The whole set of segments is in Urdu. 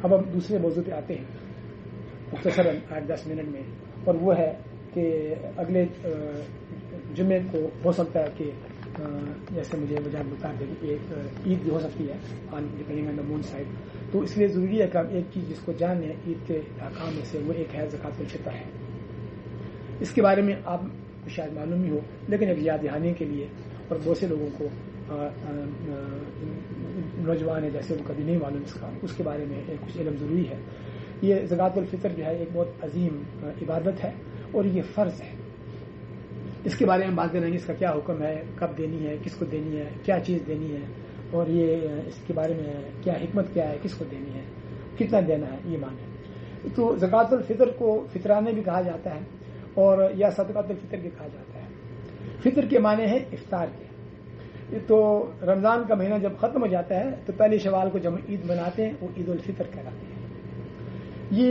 اب ہم دوسرے موضوع پہ آتے ہیں مختصراً 8-10 منٹ میں، اور وہ ہے کہ اگلے جمعے کو ہو سکتا ہے کہ جیسے مجھے وجہ بتا دیں کہ ایک عید بھی ہو سکتی ہے آن depending on the moon side, تو اس لیے ضروری ہے کہ ہم ایک چیز جس کو جانیں عید کے احکام میں سے، وہ ایک ہے زکوٰۃ الفطر ہے. اس کے بارے میں آپ کو شاید معلوم ہی ہو، لیکن ایک یاد دہانی کے لیے، اور بہت سے لوگوں کو نوجوان ہے جیسے وہ کبھی نہیں معلوم اس کے بارے میں کچھ علم ضروری ہے. یہ زکوٰۃ الفطر جو ہے ایک بہت عظیم عبادت ہے اور یہ فرض ہے. اس کے بارے میں بات کریں گے، اس کا کیا حکم ہے، کب دینی ہے، کس کو دینی ہے، کیا چیز دینی ہے، اور یہ اس کے بارے میں کیا حکمت کیا ہے، کس کو دینی ہے، کتنا دینا ہے، یہ معنی. تو زکوٰۃ الفطر کو فطرانے بھی کہا جاتا ہے اور یا صدقۃ الفطر بھی کہا جاتا ہے. فطر کے معنی ہے افطار کے. تو رمضان کا مہینہ جب ختم ہو جاتا ہے تو پہلی شوال کو جب عید مناتے ہیں وہ عید الفطر کہلاتے ہیں. یہ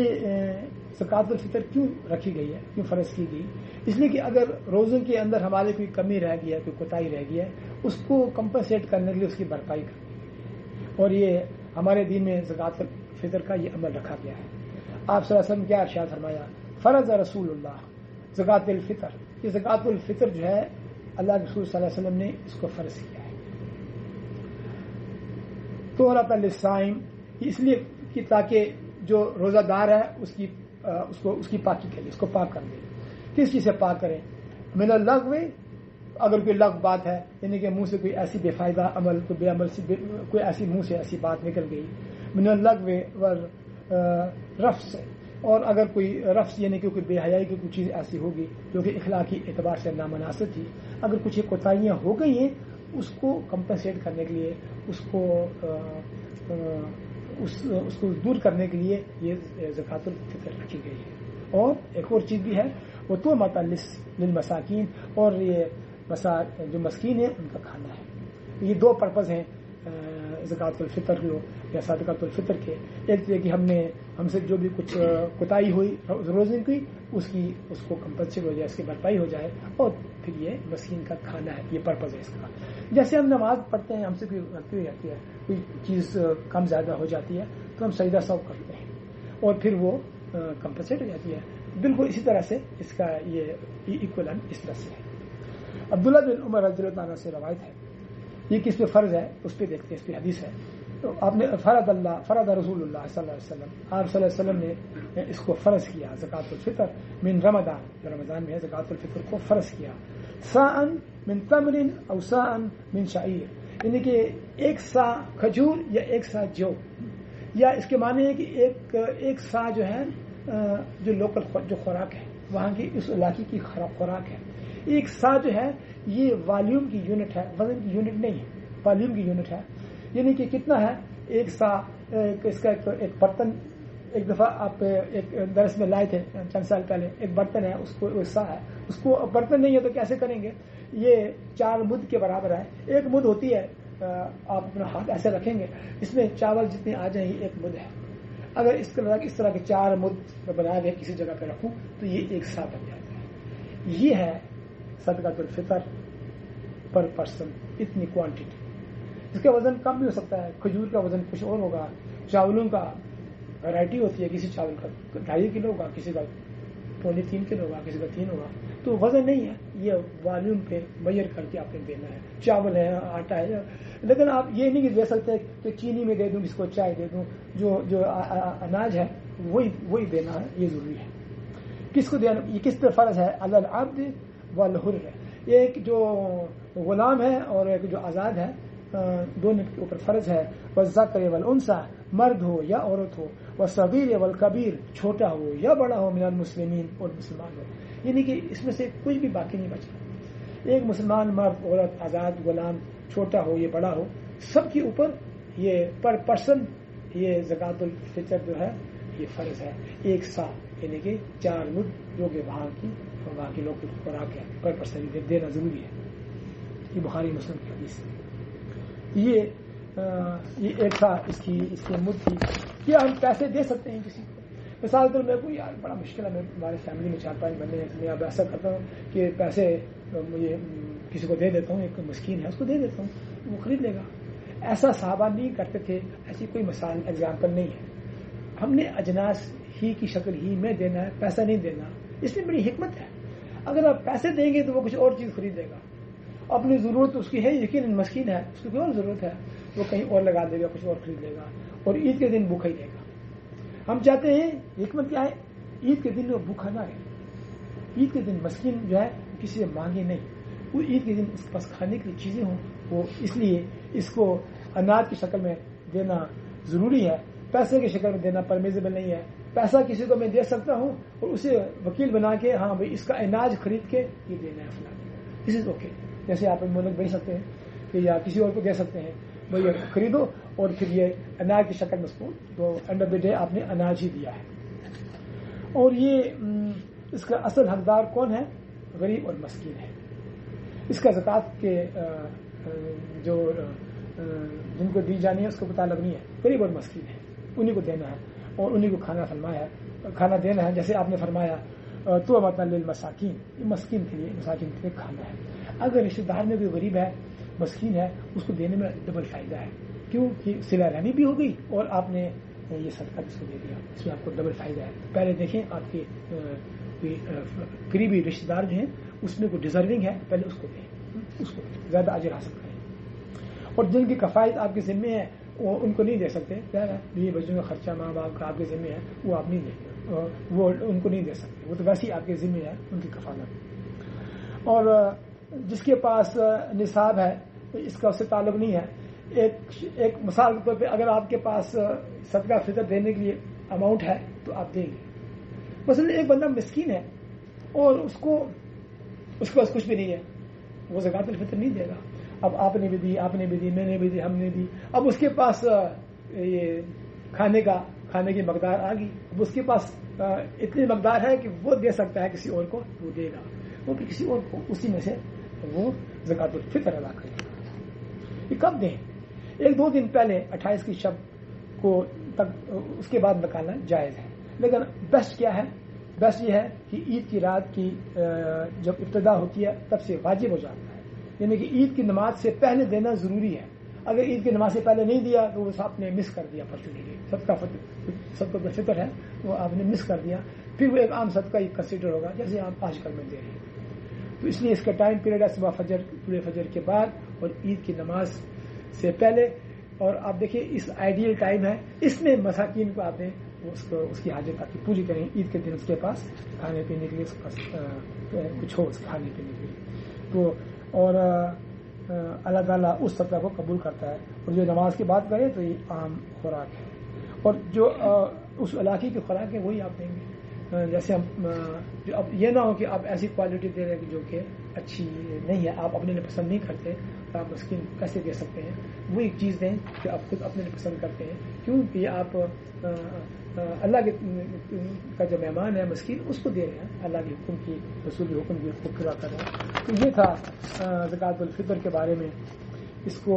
زکوٰۃ الفطر کیوں رکھی گئی ہے، کیوں فرض کی گئی؟ اس لیے کہ اگر روزوں کے اندر ہمارے کوئی کمی رہ گئی ہے، کوئی کوتاہی رہ گئی ہے، اس کو کمپنسیٹ کرنے کے لیے اس کی بھرپائی کرنی ہے. اور یہ ہمارے دین میں زکوٰۃ الفطر کا یہ عمل رکھا گیا ہے. آپ صلی اللہ علیہ وسلم کیا ارشاد فرمایا؟ فرض رسول اللہ زکوٰۃ الفطر. یہ زکوٰۃ الفطر جو ہے اللہ کے رسول صلی اللہ علیہ وسلم نے اس کو فرض کیا ہے. تو اللہ للصائم، اس لیے کہ تاکہ جو روزہ دار ہے اس کی پاکی کرے، اس کو پاک کر دے. کس چیز سے پاک کریں؟ من اللغو، اگر کوئی لغو بات ہے، یعنی کہ منہ سے کوئی ایسی بے فائدہ عمل، کوئی بے عمل سے کوئی ایسی منہ سے ایسی بات نکل گئی. من اللغو والرفث، اور اگر کوئی رفث یعنی کہ کوئی بے حیائی کی کوئی چیز ایسی ہوگی جو کہ اخلاقی اعتبار سے نامناسب تھی، اگر کچھ کوتاہیاں ہو گئی ہیں، اس کو کمپنسیٹ کرنے کے لیے، اس کو دور کرنے کے لیے یہ زکوٰۃ الفطر رکھی گئی ہے. اور ایک اور چیز بھی ہے، وہ تو للمساکین، اور یہ جو مسکین ہیں ان کا کھانا ہے. یہ دو پرپز ہیں زکوٰۃ الفطر یا صدقۃ الفطر کے. ایک یہ کہ ہم سے جو بھی کچھ کوتاہی ہوئی روزے کی، اس کو کمپنسیٹ ہو جائے، اس کی بھرپائی ہو جائے، اور پھر یہ مسکین کا کھانا ہے. یہ پرپز ہے اس کا. جیسے ہم نماز پڑھتے ہیں، ہم سے کوئی غلطی ہو جاتی ہے، کوئی چیز کم زیادہ ہو جاتی ہے، تو ہم سجدہ سہو کرتے ہیں اور پھر وہ کمپنسیٹ ہو جاتی ہے. بالکل اسی طرح سے اس کا یہ ایکولن اس طرح سے ہے. عبداللہ بن عمر رضی اللہ عنہ سے روایت ہے، یہ کس پہ فرض ہے اس پہ دیکھتے ہیں. اس پہ حدیث ہے، تو آپ نے فرض رسول اللہ صلی اللہ علیہ وسلم، آپ صلی اللہ علیہ وسلم نے اس کو فرض کیا زکوٰۃ الفطر من رمضان، رمضان میں زکوٰۃ الفطر کو فرض کیا. ساءً من تمر او ساءً من شعیر، یعنی کہ ایک سا کھجور یا ایک سا جو، یا اس کے معنی ہے کہ ایک سا جو ہے جو لوکل جو خوراک ہے وہاں کی اس علاقے کی خوراک ہے. ایک سا جو ہے یہ والیوم کی یونٹ ہے، وزن کی یونٹ نہیں ہے، والیوم کی یونٹ ہے. یعنی کہ کتنا ہے ایک سا؟ اس کا ایک برتن، ایک دفعہ آپ ایک درس میں لائے تھے چند سال پہلے، ایک برتن ہے، اس کو ایک سا ہے، اس کو برتن نہیں ہے تو کیسے کریں گے؟ یہ 4 مد کے برابر ہے. ایک مد ہوتی ہے، آپ اپنا ہاتھ ایسے رکھیں گے، اس میں چاول جتنے آ جائیں یہ ایک مد ہے. اگر اس طرح کے 4 مد بنا کے کسی جگہ پہ رکھوں تو یہ ایک سا بن جاتا ہے. یہ ہے صدقۃ الفطر پر پرسن، اتنی کوانٹٹی. اس کا وزن کم بھی ہو سکتا ہے، کھجور کا وزن کچھ اور ہوگا، چاولوں کا ویرائٹی ہوتی ہے، کسی چاول کا 2.5 کلو ہوگا، کسی کا 2.25 کلو ہوگا، کسی کا 3 ہوگا. تو وزن نہیں ہے، یہ والیوم پہ میئر کر کے آپ نے دینا ہے. چاول ہے، آٹا ہے، لیکن آپ یہ نہیں دے سکتے کہ چینی میں دے دوں، اس کو چائے دے دوں. جو اناج ہے وہی دینا ہے، یہ ضروری ہے. کس کو دینا؟ یہ کس پہ فرض ہے؟ علی العبد والحر، ایک جو غلام ہے اور ایک جو آزاد ہے، دونوں کے اوپر فرض ہے. والذکر والانثی، مرد ہو یا عورت ہو، والصغیر والکبیر، چھوٹا ہو یا بڑا ہو، من المسلمین، اور مسلمان ہو. یعنی کہ اس میں سے کچھ بھی باقی نہیں بچا. ایک مسلمان، مرد، عورت، آزاد، غلام، چھوٹا ہو یا بڑا ہو، سب کے اوپر یہ پر پرسن یہ زکوٰۃ الفطر جو ہے یہ فرض ہے. ایک سا یعنی کہ 4 مد، جو کہ وہاں کی لوگ خوراک ہے، پر پرسن دینا ضروری ہے. یہ بخاری مسلم کی حدیث ہے. یہ ایک سا اس کی مد تھی. کیا ہم پیسے دے سکتے ہیں کسی کو؟ مثال طور میں کوئی یار بڑا مشکل ہے، ہمارے فیملی میں 4-5 بندے ہیں، میں اب ایسا کرتا ہوں کہ پیسے مجھے کسی کو دے دیتا ہوں، ایک مسکین ہے اس کو دے دیتا ہوں، وہ خرید لے گا. ایسا صحابہ نہیں کرتے تھے، ایسی کوئی مثال ایگزامپل نہیں ہے. ہم نے اجناس ہی کی شکل ہی میں دینا ہے، پیسہ نہیں دینا. اس میں بڑی حکمت ہے. اگر آپ پیسے دیں گے تو وہ کچھ اور چیز خریدے گا. اپنی ضرورت اس کی ہے، یقیناً مسکین ہے، اس کو کوئی اور ضرورت ہے، وہ کہیں اور لگا دے گا، کچھ اور خرید لے گا، اور عید کے دن بھوکا ہی رہے گا. ہم چاہتے ہیں حکمت کیا ہے، عید کے دن وہ بھوکا نہ رہے. عید کے دن مسکین جو ہے کسی سے مانگے نہیں، وہ عید کے دن اس کے پاس کھانے کی چیزیں ہوں. وہ اس لیے اس کو اناج کی شکل میں دینا ضروری ہے. پیسے کی شکل میں دینا پرمیزیبل نہیں ہے. پیسہ کسی کو میں دے سکتا ہوں اور اسے وکیل بنا کے ہاں بھائی اس کا اناج خرید کے یہ دینا ہے فلاں، دس از اوکے. جیسے آپ ملک بھیج سکتے ہیں کہ یا کسی اور کو دے سکتے ہیں، بھائی خریدو اور پھر یہ اناج کی شکل میں اس کو تو اینڈ آف دا ڈے آپ نے اناج ہی دیا ہے. اور یہ اس کا اصل حقدار کون ہے؟ غریب اور مسکین ہے. اس کا زکوٰۃ کے جو جن کو دی جانی ہے اس کو متعلق نہیں ہے، غریب اور مسکین ہے، انہیں کو دینا ہے اور انہیں کو کھانا دینا ہے. جیسے آپ نے فرمایا تو مطلب للمساکین، مسکین کے لیے کھانا ہے. اگر رشتے دار میں کوئی غریب ہے، مسکین ہے، اس کو دینے میں ڈبل فائدہ ہے. کیوں کہ صلہ رحمی بھی ہو گئی اور آپ نے یہ صدقہ اس کو دے دیا، اس میں آپ کو ڈبل فائدہ ہے. پہلے دیکھیں آپ کے قریبی رشتے دار جو ہیں اس میں کوئی ڈیزرونگ ہے، پہلے اس کو دیں، اس کو زیادہ اجر حاصل کریں. اور جن کی کفایت آپ کے ذمے ہے وہ ان کو نہیں دے سکتے، یہ بچوں کا خرچہ ماں باپ کا آپ کے ذمے ہے، وہ آپ نہیں دیں، وہ ان کو نہیں دے سکتے، وہ تو ویسے ہی آپ کے ذمے ہے ان کی کفالت. اور جس کے پاس نصاب ہے اس کا اس سے تعلق نہیں ہے. ایک مثال کے طور پہ اگر آپ کے پاس صدقہ فطر دینے کے لیے اماؤنٹ ہے تو آپ دیں گے. مثلا ایک بندہ مسکین ہے اور اس کے پاس کچھ بھی نہیں ہے، وہ زکوٰۃ الفطر نہیں دے گا. اب آپ نے بھی دی، میں نے بھی دی، ہم نے دی. اب اس کے پاس یہ کھانے کی مقدار آ گئی. اب اس کے پاس اتنی مقدار ہے کہ وہ دے سکتا ہے کسی اور کو، وہ دے گا، وہ بھی کسی اور کو اسی میں سے وہ زکوٰۃ الفطر ادا کرے گا. یہ کب دیں؟ 1-2 دن پہلے 28 کی شب کو تک، اس کے بعد نکالنا جائز ہے. لیکن بیسٹ کیا ہے؟ بیسٹ یہ ہے کہ عید کی رات کی جب ابتدا ہوتی ہے تب سے واجب ہو جاتا ہے، یعنی کہ عید کی نماز سے پہلے دینا ضروری ہے. اگر عید کی نماز سے پہلے نہیں دیا تو وہ آپ نے مس کر دیا اپرچونیٹی. صدقہ فطر ہے وہ آپ نے مس کر دیا، پھر وہ ایک عام صدقہ کنسیڈر ہوگا جیسے آپ آج کل میں دے رہے ہیں. تو اس لیے اس کا ٹائم پیریڈ ہے صبح فجر کے بعد اور عید کی نماز سے پہلے. اور آپ دیکھیں اس آئیڈیل ٹائم ہے، اس میں مساکین کو آپ نے اس کی حاجت آپ کی پوری کریں. عید کے دن اس کے پاس کھانے پینے کے لیے اس کے پاس کچھ ہو کھانے پینے کے لیے. تو اور اللہ تعالیٰ اس صدقہ کو قبول کرتا ہے. اور جو نماز کی بات کریں تو یہ عام خوراک ہے، اور جو اس علاقے کی خوراک ہے وہی آپ دیں گے. جیسے ہم اب یہ نہ ہو کہ آپ ایسی کوالٹی دے رہے ہیں جو کہ اچھی نہیں ہے، آپ اپنے لیے پسند نہیں کرتے تو آپ مسکین کیسے دے سکتے ہیں؟ وہ ایک چیز دیں کہ آپ خود اپنے لیے پسند کرتے ہیں، کیونکہ آپ اللہ کا جو مہمان ہے مسکین اس کو دے رہے ہیں، اللہ کے حکم کی، رسول کے حکم کی خوب پورا کر رہے ہیں. تو یہ تھا زکوٰۃ الفطر کے بارے میں. اس کو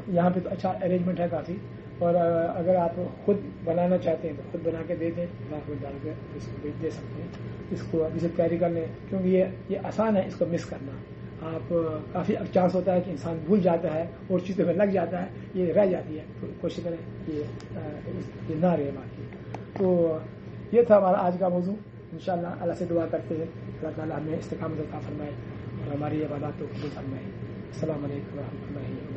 یہاں پہ تو اچھا ارینجمنٹ ہے کافی، اور اگر آپ خود بنانا چاہتے ہیں تو خود بنا کے دے دیں، لاکھ ڈال کے اس کو دے سکتے ہیں. اس کو ابھی سے تیاری کر لیں کیونکہ یہ آسان ہے اس کو مس کرنا. آپ کافی چانس ہوتا ہے کہ انسان بھول جاتا ہے اور چیزوں میں لگ جاتا ہے، یہ رہ جاتی ہے. تو کوشش کریں کہ یہ نہ رہے باقی. تو یہ تھا ہمارا آج کا موضوع. انشاءاللہ اللہ سے دعا کرتے ہیں اللہ تعالیٰ ہمیں استقامت عطا فرمائے اور ہماری عبادات کو قبول فرمائے. السلام علیکم و رحمۃ اللہ.